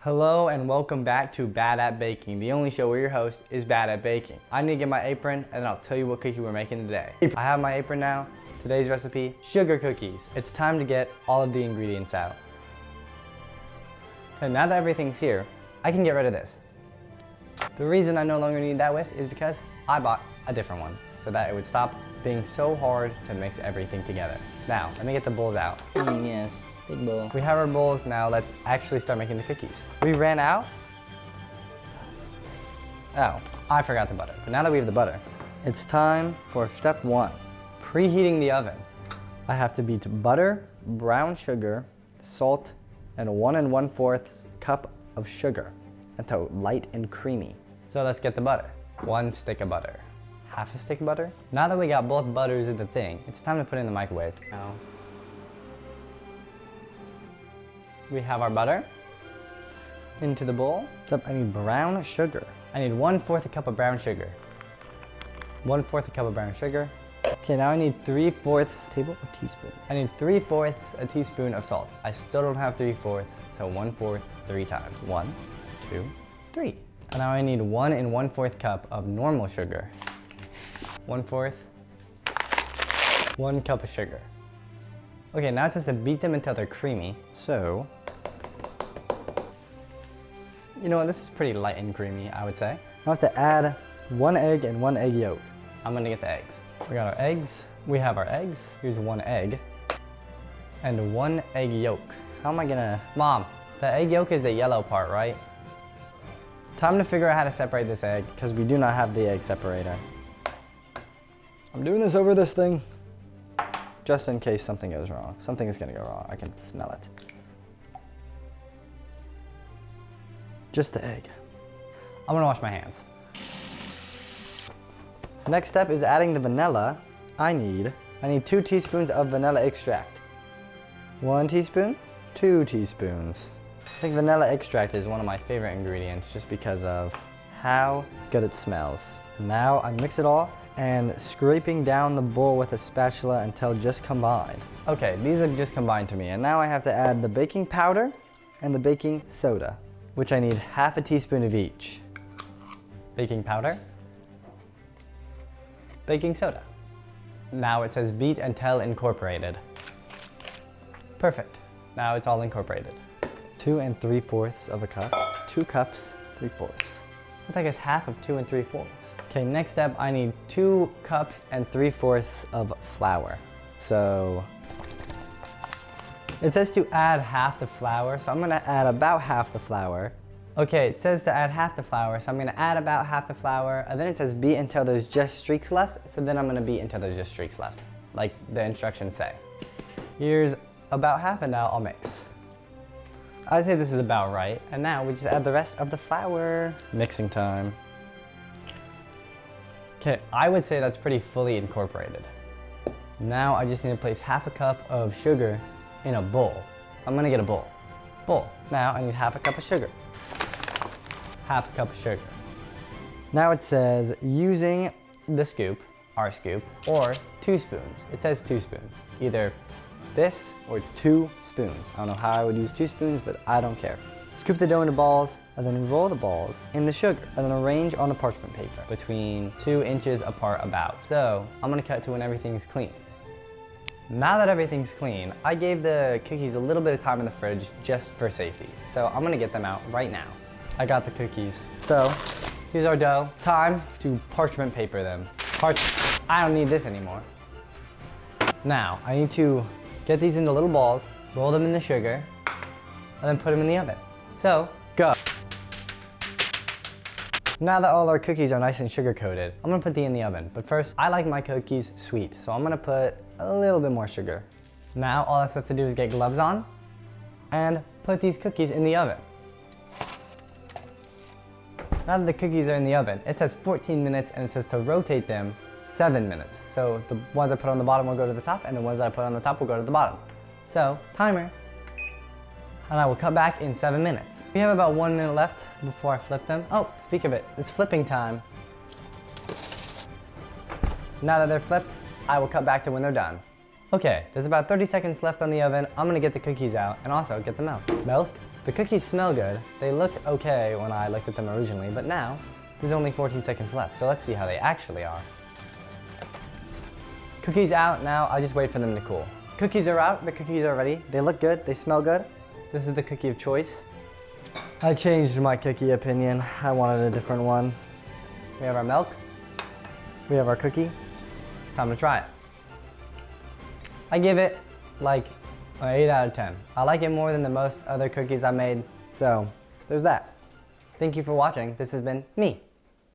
Hello and welcome back to Bad at Baking, the only show where your host is bad at baking. I need to get my apron and then I'll tell you what cookie we're making today. I have my apron now. Today's recipe, sugar cookies. It's time to get all of the ingredients out. And now that everything's here, I can get rid of this. The reason I no longer need that whisk is because I bought a different one so that it would stop being so hard to mix everything together. Now, let me get the bowls out. Yes, big bowl. We have our bowls, now let's actually start making the cookies. We ran out. Oh, I forgot the butter. But now that we have the butter, it's time for step one, preheating the oven. I have to beat butter, brown sugar, salt, and 1 1/4 cup of sugar until light and creamy. So let's get the butter. 1 stick of butter. Half a stick of butter. Now that we got both butters in the thing, it's time to put it in the microwave. Now, we have our butter into the bowl. Except I need brown sugar. I need 1/4 cup of brown sugar. 1/4 cup of brown sugar. Okay, now I need 3/4 teaspoon. I need 3/4 a teaspoon of salt. I still don't have 3/4, so 1/4 3 times. 1, 2, 3. And now I need 1 1/4 cup of normal sugar. 1/4, 1 cup of sugar. Okay, now it says to beat them until they're creamy. So, you know what, this is pretty light and creamy, I would say. I have to add 1 egg and 1 egg yolk. I'm gonna get the eggs. We got our eggs. We have our eggs. Here's 1 egg and 1 egg yolk. How am I gonna, Mom, the egg yolk is the yellow part, right? Time to figure out how to separate this egg because we do not have the egg separator. I'm doing this over this thing just in case something goes wrong. Something is gonna go wrong. I can smell it. Just the egg. I'm gonna wash my hands. Next step is adding the vanilla. I need 2 teaspoons of vanilla extract. 1 teaspoon, 2 teaspoons. I think vanilla extract is one of my favorite ingredients just because of how good it smells. Now I mix it all and scraping down the bowl with a spatula until just combined. Okay, these are just combined to me, and now I have to add the baking powder and the baking soda, which I need half a teaspoon of each. Baking powder, baking soda. Now it says beat until incorporated. Perfect, now it's all incorporated. 2 3/4 of a cup, 2 cups, 3/4. That's I guess half of 2 3/4. Okay, next step, I need 2 cups and 3/4 of flour. So, it says to add half the flour, so I'm gonna add about half the flour. Okay, it says to add half the flour, so I'm gonna add about half the flour, and then it says beat until there's just streaks left, so then I'm gonna beat until there's just streaks left, like the instructions say. Here's about half, and now I'll mix. I'd say this is about right, and now we just add the rest of the flour. Mixing time. Okay, I would say that's pretty fully incorporated. Now I just need to place half a cup of sugar in a bowl. So I'm gonna get a bowl. Bowl. Now I need half a cup of sugar. Half a cup of sugar. Now it says using the scoop, our scoop, or 2 spoons. It says 2 spoons. Either this or 2 spoons. I don't know how I would use 2 spoons, but I don't care. Scoop the dough into balls, and then roll the balls in the sugar, and then arrange on the parchment paper between 2 inches apart about. So I'm gonna cut to when everything's clean. Now that everything's clean, I gave the cookies a little bit of time in the fridge just for safety. So I'm gonna get them out right now. I got the cookies. So here's our dough. Time to parchment paper them. I don't need this anymore. Now I need to get these into little balls, roll them in the sugar, and then put them in the oven. So, go. Now that all our cookies are nice and sugar coated, I'm gonna put these in the oven. But first, I like my cookies sweet, so I'm gonna put a little bit more sugar. Now all that's left to do is get gloves on and put these cookies in the oven. Now that the cookies are in the oven, it says 14 minutes and it says to rotate them 7 minutes. So the ones I put on the bottom will go to the top and the ones that I put on the top will go to the bottom. So, timer. And I will cut back in 7 minutes. We have about 1 minute left before I flip them. Oh, speak of it, it's flipping time. Now that they're flipped, I will cut back to when they're done. Okay, there's about 30 seconds left on the oven. I'm gonna get the cookies out and also get the milk. Milk, The cookies smell good. They looked okay when I looked at them originally, but now there's only 14 seconds left, so let's see how they actually are. Cookies out now, I'll just wait for them to cool. Cookies are out, the cookies are ready. They look good, they smell good. This is the cookie of choice. I changed my cookie opinion. I wanted a different one. We have our milk. We have our cookie. It's time to try it. I give it like an 8 out of 10. I like it more than the most other cookies I made, so there's that. Thank you for watching. This has been me.